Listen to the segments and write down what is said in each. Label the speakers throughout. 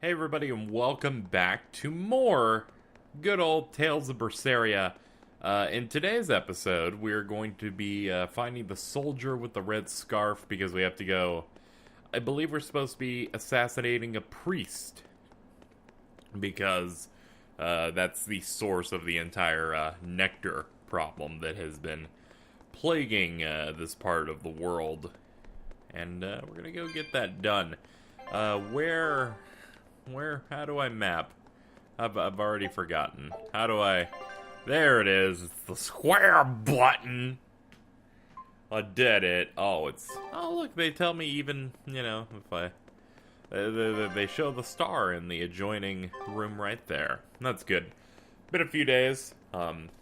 Speaker 1: Hey everybody, and welcome back to more good old Tales of Berseria. In today's episode, we're going to be finding the soldier with the red scarf because we have to go... I believe we're supposed to be assassinating a priest because that's the source of the entire nectar problem that has been plaguing this part of the world. And we're going to go get that done. Where, how do I map? I've already forgotten. How do I, there it is, it's the square button. I did it. Oh, look, they tell me even, you know, if I, they show the star in the adjoining room right there. That's good. Been a few days.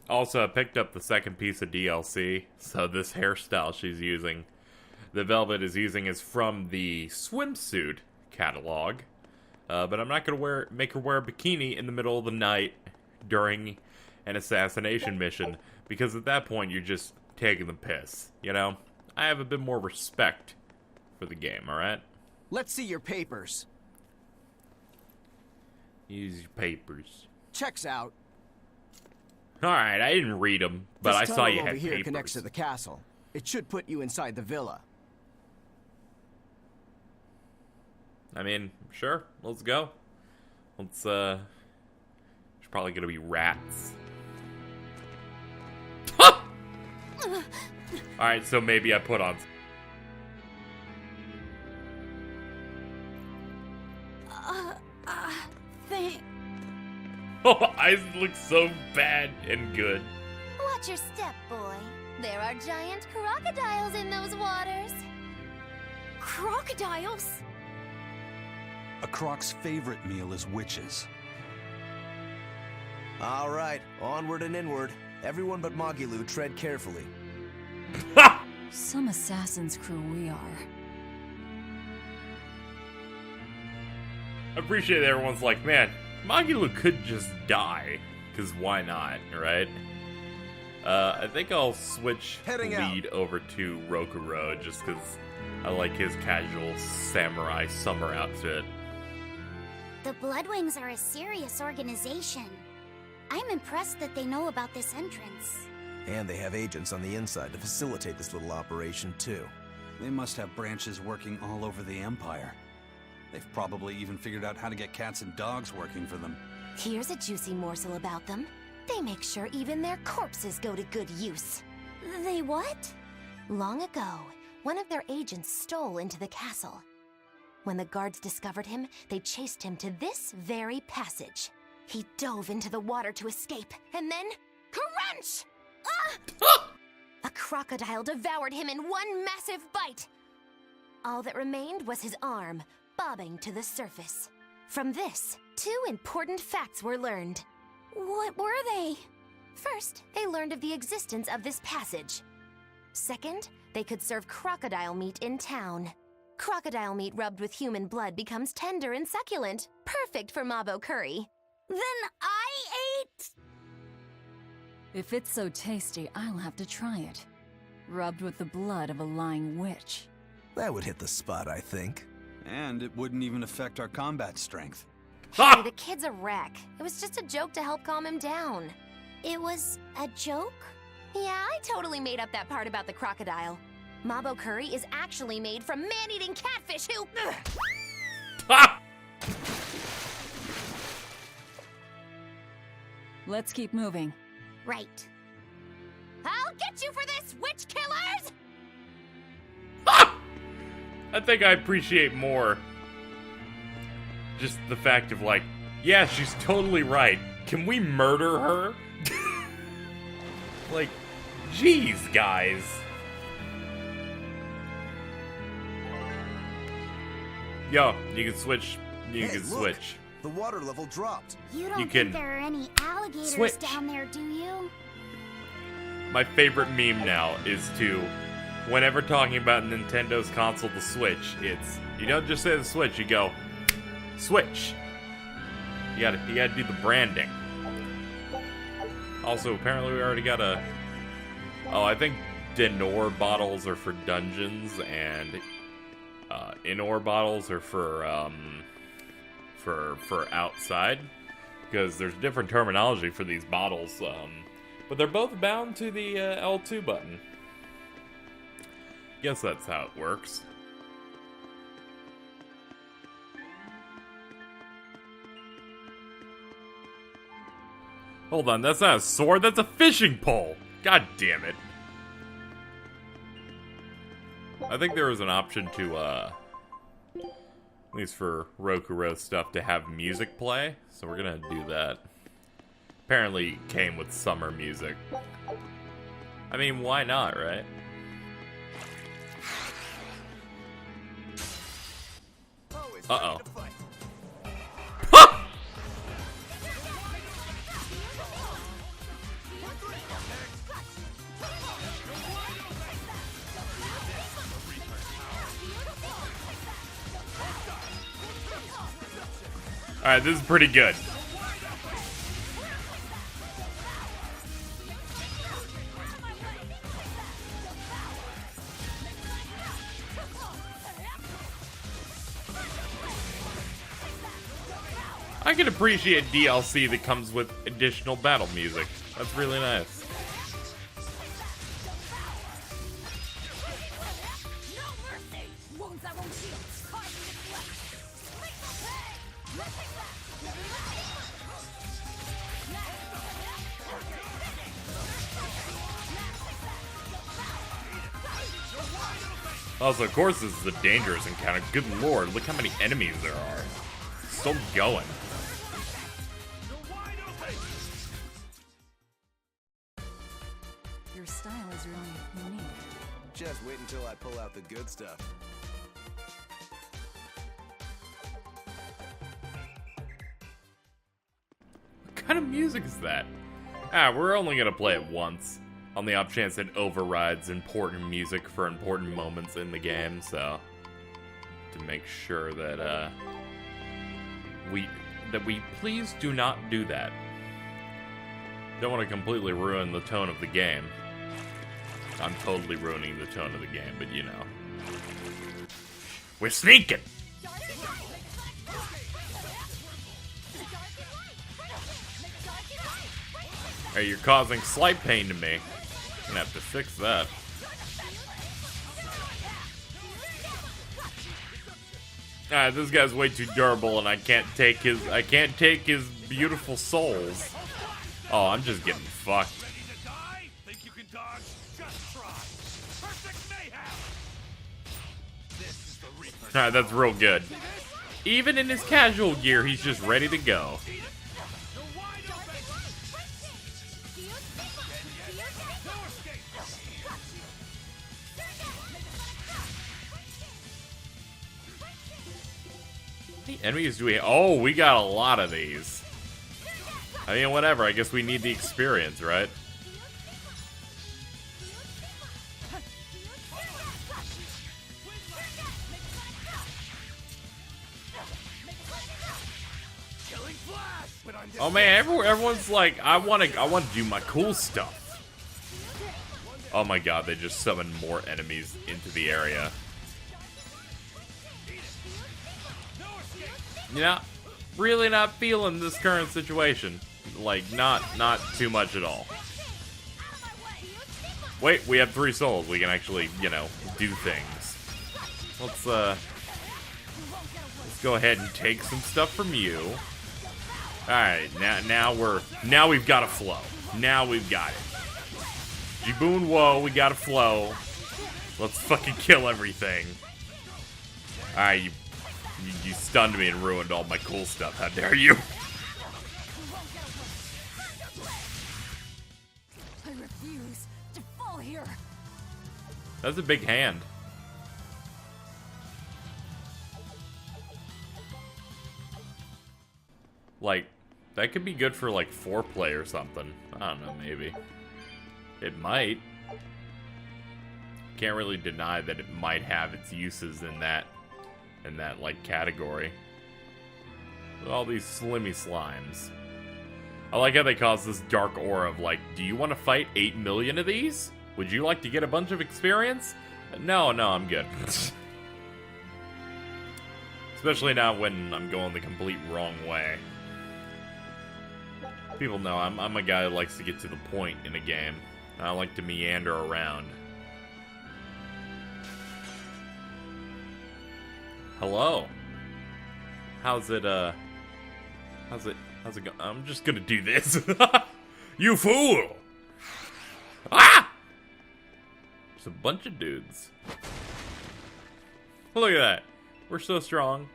Speaker 1: Also, I picked up the second piece of DLC, so this hairstyle she's using, the Velvet is using, is from the swimsuit catalog. But I'm not going to make her wear a bikini in the middle of the night during an assassination mission, because at that point you're just taking the piss, you know? I have a bit more respect for the game, alright?
Speaker 2: Let's see your papers.
Speaker 1: Use your papers.
Speaker 2: Checks out.
Speaker 1: Alright, I didn't read them, but I saw you had
Speaker 2: over here
Speaker 1: papers.
Speaker 2: connects to the castle. It should put you inside the villa.
Speaker 1: I mean, sure, let's go. There's probably gonna be rats. Alright, so maybe I put on... Oh, eyes look so bad and good.
Speaker 3: Watch your step, boy. There are giant crocodiles in those waters. Crocodiles?
Speaker 4: A croc's favorite meal is witches.
Speaker 2: All right, onward and inward. Everyone but Magilu, tread carefully.
Speaker 5: Some assassin's crew we are.
Speaker 1: I appreciate that everyone's like, man, Magilu could just die, because why not, right? I think I'll switch lead over to Rokuro, just because I like his casual samurai summer outfit.
Speaker 3: The Bloodwings are a serious organization. I'm impressed that they know about this entrance.
Speaker 2: And they have agents on the inside to facilitate this little operation, too.
Speaker 4: They must have branches working all over the Empire. They've probably even figured out how to get cats and dogs working for them.
Speaker 3: Here's a juicy morsel about them. They make sure even their corpses go to good use. They what? Long ago, one of their agents stole into the castle. When the guards discovered him, they chased him to this very passage. He dove into the water to escape, and then... crunch! Ah! A crocodile devoured him in one massive bite. All that remained was his arm, bobbing to the surface. From this, two important facts were learned. What were they? First, they learned of the existence of this passage. Second, they could serve crocodile meat in town. Crocodile meat rubbed with human blood becomes tender and succulent, perfect for Mabo curry. Then I ate...
Speaker 5: If it's so tasty, I'll have to try it. Rubbed with the blood of a lying witch.
Speaker 2: That would hit the spot, I think.
Speaker 4: And it wouldn't even affect our combat strength.
Speaker 3: Hey, the kid's a wreck. It was just a joke to help calm him down. It was a joke? Yeah, I totally made up that part about the crocodile. Mabo curry is actually made from man-eating catfish who...
Speaker 5: Let's keep moving.
Speaker 3: Right. I'll get you for this, witch killers!
Speaker 1: I think I appreciate more just the fact of, like, yeah, she's totally right. Can we murder her? Like, jeez, guys. Yo, you can switch. You can
Speaker 2: look,
Speaker 1: switch.
Speaker 2: The water level dropped.
Speaker 3: You don't
Speaker 1: You
Speaker 3: think
Speaker 1: can
Speaker 3: there are any alligators
Speaker 1: switch.
Speaker 3: down there, do you?
Speaker 1: My favorite meme now is to, whenever talking about Nintendo's console, the Switch, it's, you don't just say the Switch, you go, Switch. You gotta do the branding. Also, apparently we already got a... Oh, I think Denor bottles are for dungeons, and Inor bottles are for for outside, because there's different terminology for these bottles, but they're both bound to the L2 button. Guess that's how it works. Hold on, that's not a sword, that's a fishing pole! God damn it. I think there was an option to, at least for Loegress stuff, to have music play, so we're gonna do that. Apparently it came with summer music. I mean, why not, right? Uh-oh. Alright, this is pretty good. I can appreciate DLC that comes with additional battle music. That's really nice. Also, of course, this is a dangerous encounter. Good lord, look how many enemies there are. Still going.
Speaker 5: Your style is really unique.
Speaker 2: Just wait until I pull out the good stuff.
Speaker 1: What kind of music is that? Ah, we're only gonna play it once, on the off chance it overrides important music for important moments in the game, so to make sure that we please do not do that. Don't want to completely ruin the tone of the game. I'm totally ruining the tone of the game, but you know. We're sneaking! Hey, you're causing slight pain to me. I'm gonna have to fix that. Alright, this guy's way too durable and I can't take his beautiful souls. Oh, I'm just getting fucked. Alright, that's real good. Even in his casual gear, he's just ready to go. How many enemies do we... Oh, we got a lot of these. I mean, whatever. I guess we need the experience, right? Oh man, everyone's like, I want to do my cool stuff. Oh my god, they just summoned more enemies into the area. Yeah, really not feeling this current situation. Like, not too much at all. Wait, we have 3 souls. We can actually, you know, do things. Let's go ahead and take some stuff from you. Alright, now we've got a flow. Now we've got it. Jiboon, whoa, we got a flow. Let's fucking kill everything. Alright, you stunned me and ruined all my cool stuff. How dare you?
Speaker 5: I refuse to fall here.
Speaker 1: That's a big hand. Like, that could be good for like foreplay or something. I don't know, maybe. It might. Can't really deny that it might have its uses in that like category. With all these slimmy slimes. I like how they cause this dark aura of like, do you want to fight 8 million of these? Would you like to get a bunch of experience? No, I'm good. Especially now when I'm going the complete wrong way. People know I'm a guy who likes to get to the point in a game. I don't like to meander around. Hello. How's it going? I'm just gonna do this. You fool! Ah! There's a bunch of dudes. Look at that. We're so strong.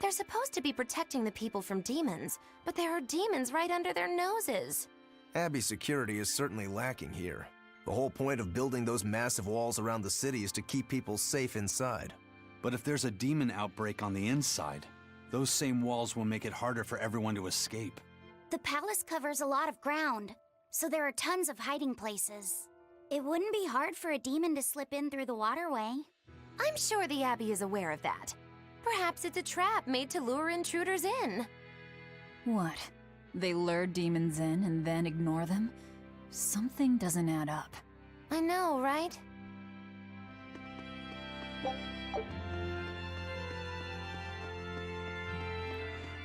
Speaker 3: They're supposed to be protecting the people from demons, but there are demons right under their noses.
Speaker 2: Abbey's security is certainly lacking here. The whole point of building those massive walls around the city is to keep people safe inside.
Speaker 4: But if there's a demon outbreak on the inside, those same walls will make it harder for everyone to escape.
Speaker 6: The palace covers a lot of ground, so there are tons of hiding places. It wouldn't be hard for a demon to slip in through the waterway.
Speaker 3: I'm sure the Abbey is aware of that. Perhaps it's a trap made to lure intruders in.
Speaker 5: What? They lure demons in and then ignore them? Something doesn't add up.
Speaker 3: I know, right?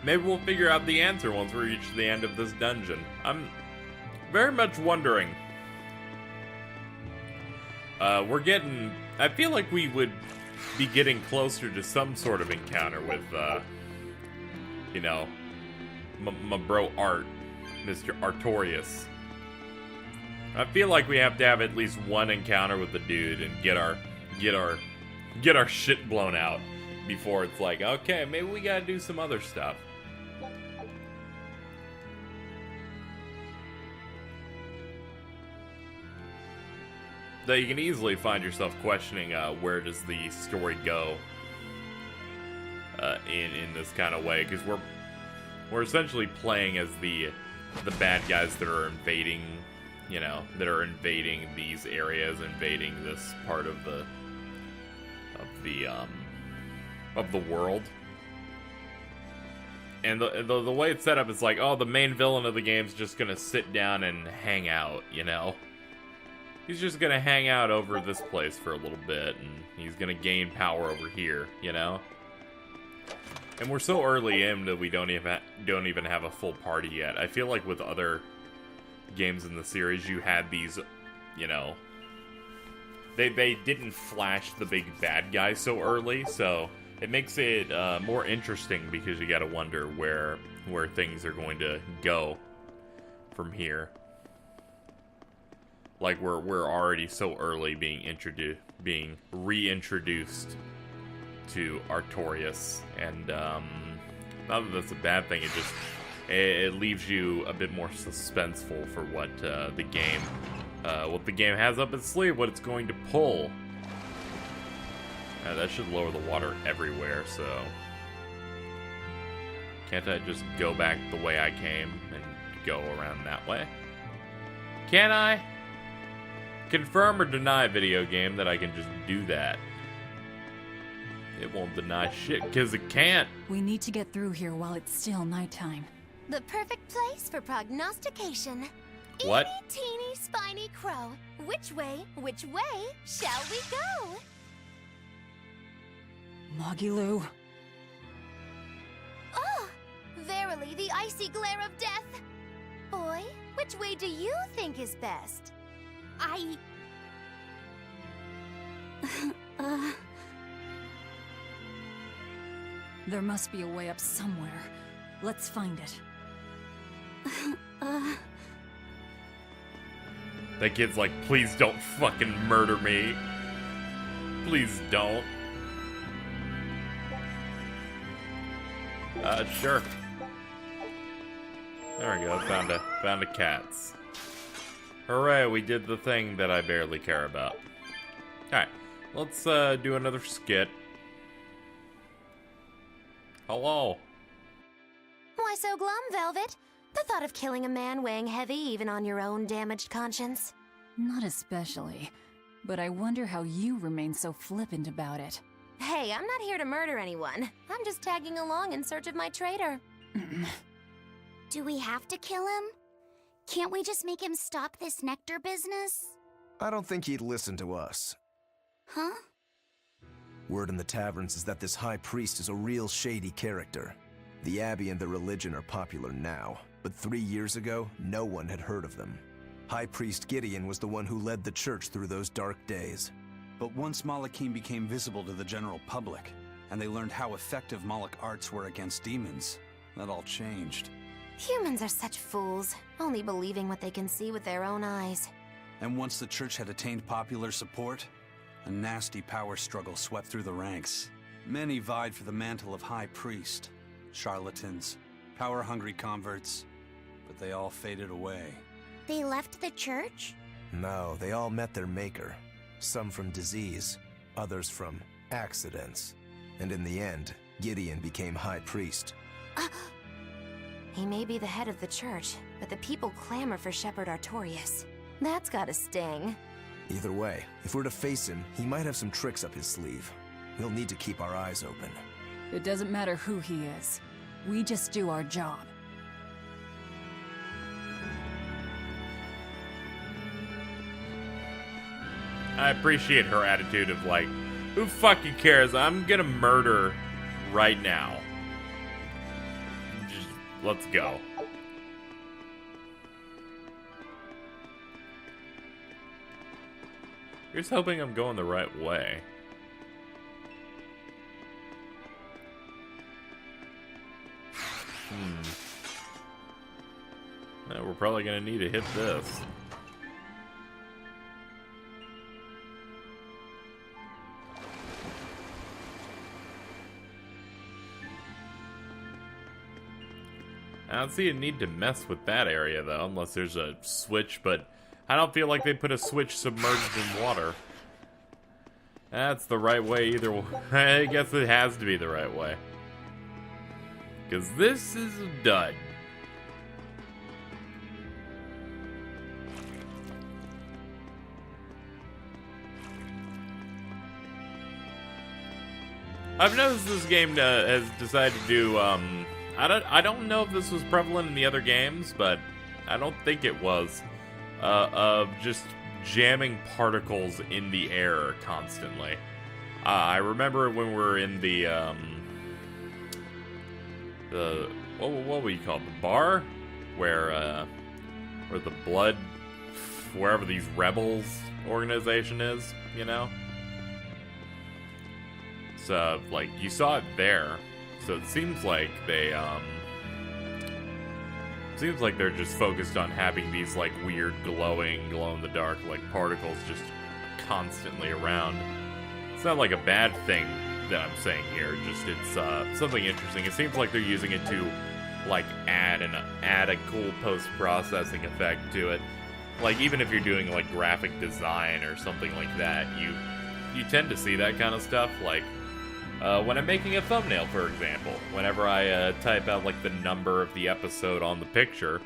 Speaker 1: Maybe we'll figure out the answer once we reach the end of this dungeon. I'm very much wondering. I feel like we would be getting closer to some sort of encounter with, you know, my bro Art, Mr. Artorias. I feel like we have to have at least one encounter with the dude and get our shit blown out before it's like, okay, maybe we gotta do some other stuff. Though you can easily find yourself questioning where does the story go in this kind of way, because we're essentially playing as the bad guys that are invading, you know, that are invading these areas, invading this part of the world. And the way it's set up is like, oh, the main villain of the game's just gonna sit down and hang out, you know? He's just gonna hang out over this place for a little bit, and he's gonna gain power over here, you know? And we're so early in that we don't even have a full party yet. I feel like with other games in the series, you had these, you know, they didn't flash the big bad guy so early, so it makes it more interesting because you gotta wonder where things are going to go from here. Like we're already so early being reintroduced to Artorias, and not that that's a bad thing. It leaves you a bit more suspenseful for what the game has up its sleeve, what it's going to pull. That should lower the water everywhere. So can't I just go back the way I came and go around that way? Can I? Confirm or deny, video game, that I can just do that. It won't deny shit, because it can't.
Speaker 5: We need to get through here while it's still nighttime.
Speaker 3: The perfect place for prognostication.
Speaker 1: What?
Speaker 3: Eeny, teeny, spiny crow. Which way shall we go?
Speaker 5: Mogiloo.
Speaker 3: Oh, verily the icy glare of death. Boy, which way do you think is best?
Speaker 5: There must be a way up somewhere. Let's find it.
Speaker 1: That kid's like, please don't fucking murder me. Please don't. Sure. There we go, found a cat's. Hooray, we did the thing that I barely care about. Alright, let's do another skit. Hello.
Speaker 3: Why so glum, Velvet? The thought of killing a man weighing heavy even on your own damaged conscience?
Speaker 5: Not especially, but I wonder how you remain so flippant about it.
Speaker 3: Hey, I'm not here to murder anyone. I'm just tagging along in search of my traitor.
Speaker 6: Do we have to kill him? Can't we just make him stop this nectar business?
Speaker 2: I don't think he'd listen to us.
Speaker 6: Huh?
Speaker 2: Word in the taverns is that this high priest is a real shady character. The Abbey and their religion are popular now, but 3 years ago, no one had heard of them. High Priest Gideon was the one who led the church through those dark days.
Speaker 4: But once Malachim became visible to the general public, and they learned how effective Moloch arts were against demons, that all changed.
Speaker 3: Humans are such fools, only believing what they can see with their own eyes.
Speaker 4: And once the church had attained popular support, a nasty power struggle swept through the ranks. Many vied for the mantle of High Priest. Charlatans, power-hungry converts, but they all faded away.
Speaker 6: They left the church?
Speaker 2: No, they all met their maker. Some from disease, others from accidents. And in the end, Gideon became High Priest.
Speaker 3: He may be the head of the church, but the people clamor for Shepherd Artorius. That's gotta sting.
Speaker 2: Either way, if we're to face him, he might have some tricks up his sleeve. We'll need to keep our eyes open.
Speaker 5: It doesn't matter who he is. We just do our job.
Speaker 1: I appreciate her attitude of like, who fucking cares? I'm gonna murder right now. Just, let's go. Here's hoping I'm going the right way. We're probably gonna need to hit this. I don't see a need to mess with that area, though, unless there's a switch, but I don't feel like they put a switch submerged in water. That's the right way either way. I guess it has to be the right way. Because this is a dud. I've noticed this game has decided to do, I don't know if this was prevalent in the other games, but I don't think it was, of just jamming particles in the air constantly. I remember when we were in the what would you call it? The bar? Where the blood, wherever these rebels organization is, you know? So, like, you saw it there. So it seems like they, seems like they're just focused on having these, like, weird glowing, glow-in-the-dark, like, particles just constantly around. It's not, like, a bad thing that I'm saying here, just it's, something interesting. It seems like they're using it to, like, add a cool post-processing effect to it. Like, even if you're doing, like, graphic design or something like that, you tend to see that kind of stuff, like, when I'm making a thumbnail, for example, whenever I type out like the number of the episode on the picture,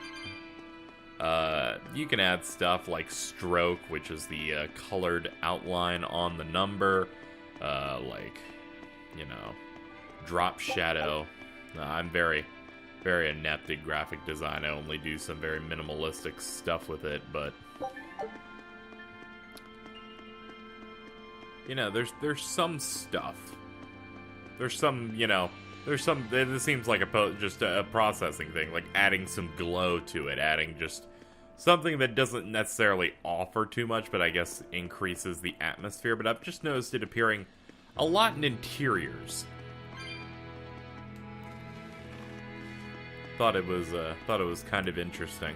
Speaker 1: you can add stuff like stroke, which is the colored outline on the number, like, you know, drop shadow. I'm very, very inept at graphic design. I only do some very minimalistic stuff with it, but you know, there's some stuff. There's some, you know, this seems like just a processing thing, like adding some glow to it, adding just something that doesn't necessarily offer too much, but I guess increases the atmosphere. But I've just noticed it appearing a lot in interiors. Thought it was kind of interesting.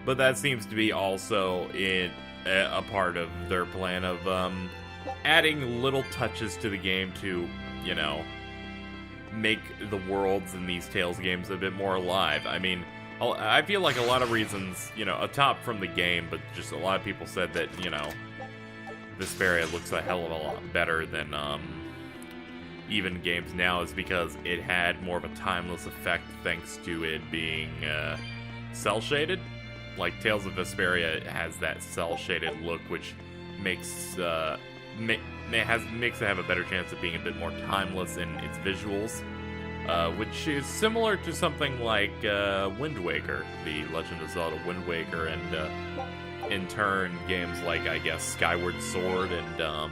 Speaker 1: But that seems to be also in a part of their plan of adding little touches to the game to, you know, make the worlds in these Tales games a bit more alive. I mean, I feel like a lot of reasons, you know, atop from the game, but just a lot of people said that, you know, Vesperia looks a hell of a lot better than even games now is because it had more of a timeless effect thanks to it being cel-shaded. Like, Tales of Vesperia has that cel-shaded look, which makes makes it have a better chance of being a bit more timeless in its visuals, which is similar to something like Wind Waker, the Legend of Zelda Wind Waker, and in turn, games like, I guess, Skyward Sword and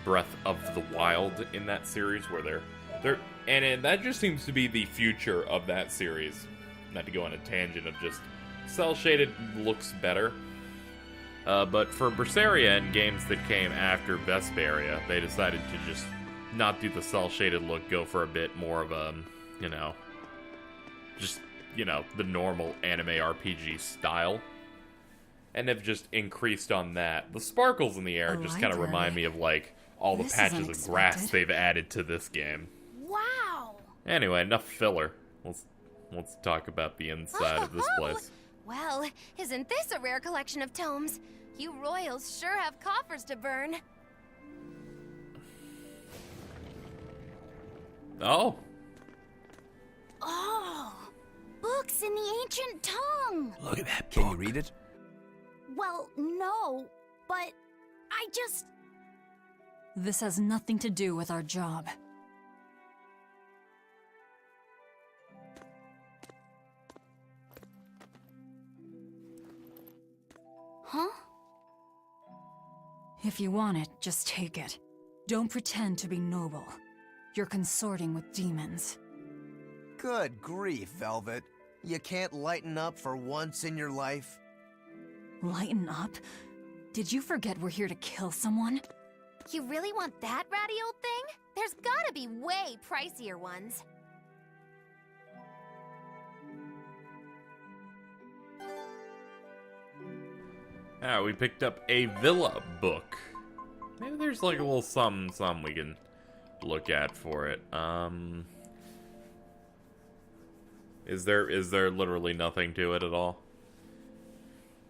Speaker 1: Breath of the Wild in that series, where that just seems to be the future of that series. Not to go on a tangent of just cel-shaded looks better. But for Berseria and games that came after Vesperia, they decided to just not do the cel-shaded look, go for a bit more of a, the normal anime RPG style. And have just increased on that. The sparkles in the air just kind of remind me of, like, all the patches of grass they've added to this game.
Speaker 6: Wow!
Speaker 1: Anyway, enough filler. Let's talk about the inside of this place.
Speaker 3: Well, isn't this a rare collection of tomes? You royals sure have coffers to burn.
Speaker 1: Oh.
Speaker 6: Oh! Books in the ancient tongue!
Speaker 2: Look at that book. Can you read it?
Speaker 6: Well, no, but I just...
Speaker 5: This has nothing to do with our job.
Speaker 6: Huh?
Speaker 5: If you want it, just take it. Don't pretend to be noble. You're consorting with demons.
Speaker 2: Good grief, Velvet. You can't lighten up for once in your life?
Speaker 5: Lighten up? Did you forget we're here to kill someone?
Speaker 3: You really want that ratty old thing? There's gotta be way pricier ones.
Speaker 1: We picked up a villa book. Maybe there's like a little something we can look at for it. Is there literally nothing to it at all?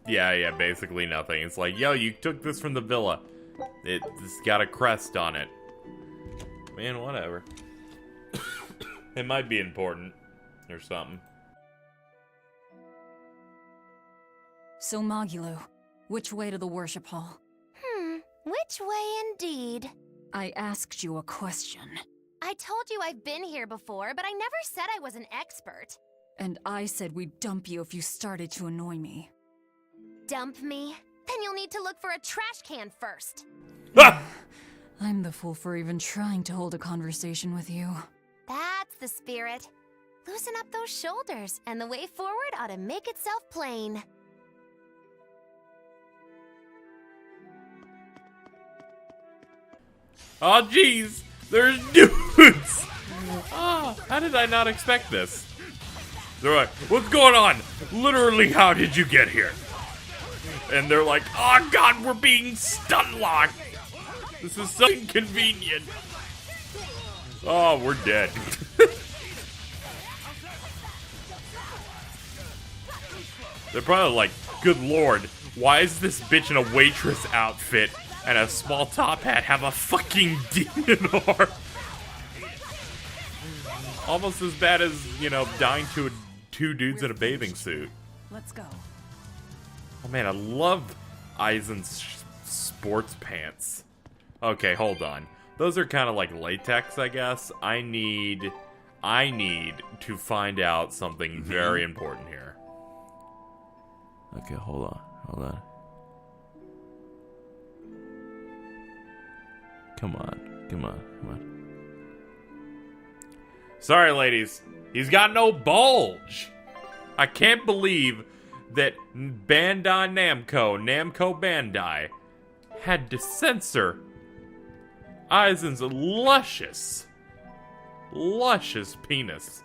Speaker 1: Yeah, basically nothing. It's like, yo, you took this from the villa. It's got a crest on it. Man, whatever. It might be important or something.
Speaker 5: So, Magulu, which way to the worship hall?
Speaker 3: Which way indeed?
Speaker 5: I asked you a question.
Speaker 3: I told you I've been here before, but I never said I was an expert.
Speaker 5: And I said we'd dump you if you started to annoy me.
Speaker 3: Dump me? Then you'll need to look for a trash can first.
Speaker 5: I'm the fool for even trying to hold a conversation with you.
Speaker 3: That's the spirit. Loosen up those shoulders, and the way forward ought to make itself plain.
Speaker 1: Oh, jeez! There's dudes! Oh, how did I not expect this? They're like, what's going on? Literally, how did you get here? And they're like, oh god, we're being stun-locked! This is so inconvenient. Oh, we're dead. They're probably like, good lord, why is this bitch in a waitress outfit and a small top hat have a fucking demon arm? Almost as bad as, dying to two dudes in a bathing suit.
Speaker 5: Let's go.
Speaker 1: Oh man, I love Aizen's sports pants. Okay, hold on. Those are kind of like latex, I guess. I need to find out something very important here. Okay, hold on. Come on. Sorry, ladies. He's got no bulge. I can't believe that Bandai Namco Bandai, had to censor Aizen's luscious penis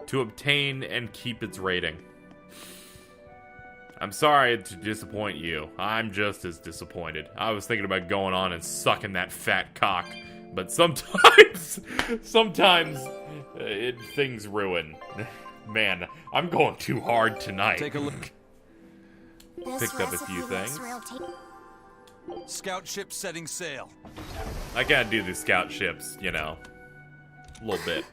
Speaker 1: to obtain and keep its rating. I'm sorry to disappoint you. I'm just as disappointed. I was thinking about going on and sucking that fat cock, but sometimes things ruin. Man, I'm going too hard tonight.
Speaker 4: Take a look.
Speaker 1: Picked up a few things.
Speaker 4: Scout ship setting sail.
Speaker 1: I gotta do the scout ships, a little bit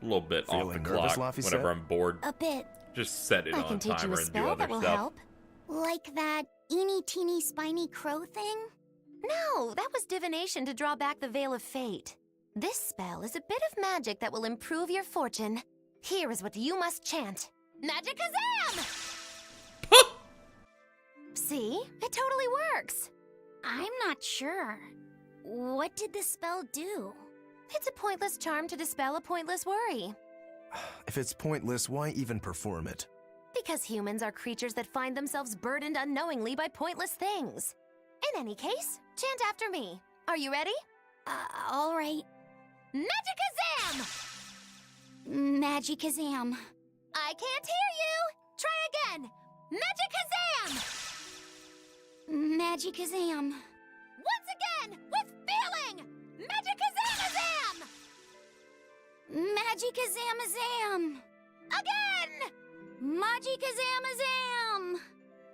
Speaker 1: off the
Speaker 2: Feeling
Speaker 1: clock
Speaker 2: nervous,
Speaker 1: whenever I'm bored.
Speaker 6: A bit.
Speaker 1: Just set it
Speaker 3: I
Speaker 1: on
Speaker 3: can teach you
Speaker 1: timer
Speaker 3: a
Speaker 1: and do
Speaker 3: spell
Speaker 1: other
Speaker 3: that will
Speaker 1: stuff.
Speaker 3: help.
Speaker 6: Like that eeny-teeny spiny crow thing?
Speaker 3: No, that was divination to draw back the Veil of Fate. This spell is a bit of magic that will improve your fortune. Here is what you must chant. Magicazam! See? It totally works.
Speaker 6: I'm not sure. What did the spell do?
Speaker 3: It's a pointless charm to dispel a pointless worry.
Speaker 2: If it's pointless, why even perform it?
Speaker 3: Because humans are creatures that find themselves burdened unknowingly by pointless things. In any case, chant after me. Are you ready?
Speaker 6: All right.
Speaker 3: Magikazam!
Speaker 6: Magikazam.
Speaker 3: I can't hear you! Try again! Magikazam!
Speaker 6: Magikazam.
Speaker 3: Once again, with feeling! Magikazamazam!
Speaker 6: Magikazamazam.
Speaker 3: Again!
Speaker 6: Magikazamazam.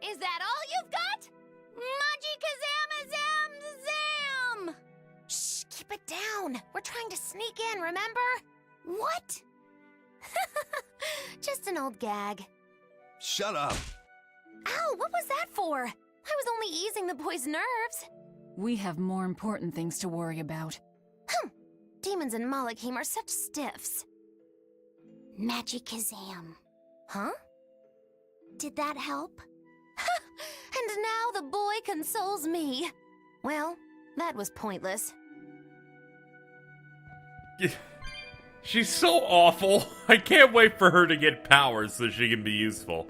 Speaker 3: Is that all you've got?
Speaker 6: Magikazamazam.
Speaker 3: Shh, keep it down. We're trying to sneak in, remember?
Speaker 6: What?
Speaker 3: Just an old gag.
Speaker 2: Shut up!
Speaker 3: Ow, what was that for? I was only easing the boy's nerves.
Speaker 5: We have more important things to worry about.
Speaker 3: Demons and Malachim are such stiffs.
Speaker 6: Magikazam.
Speaker 3: Huh?
Speaker 6: Did that help?
Speaker 3: And now the boy consoles me. Well, that was pointless.
Speaker 1: She's so awful. I can't wait for her to get powers so she can be useful.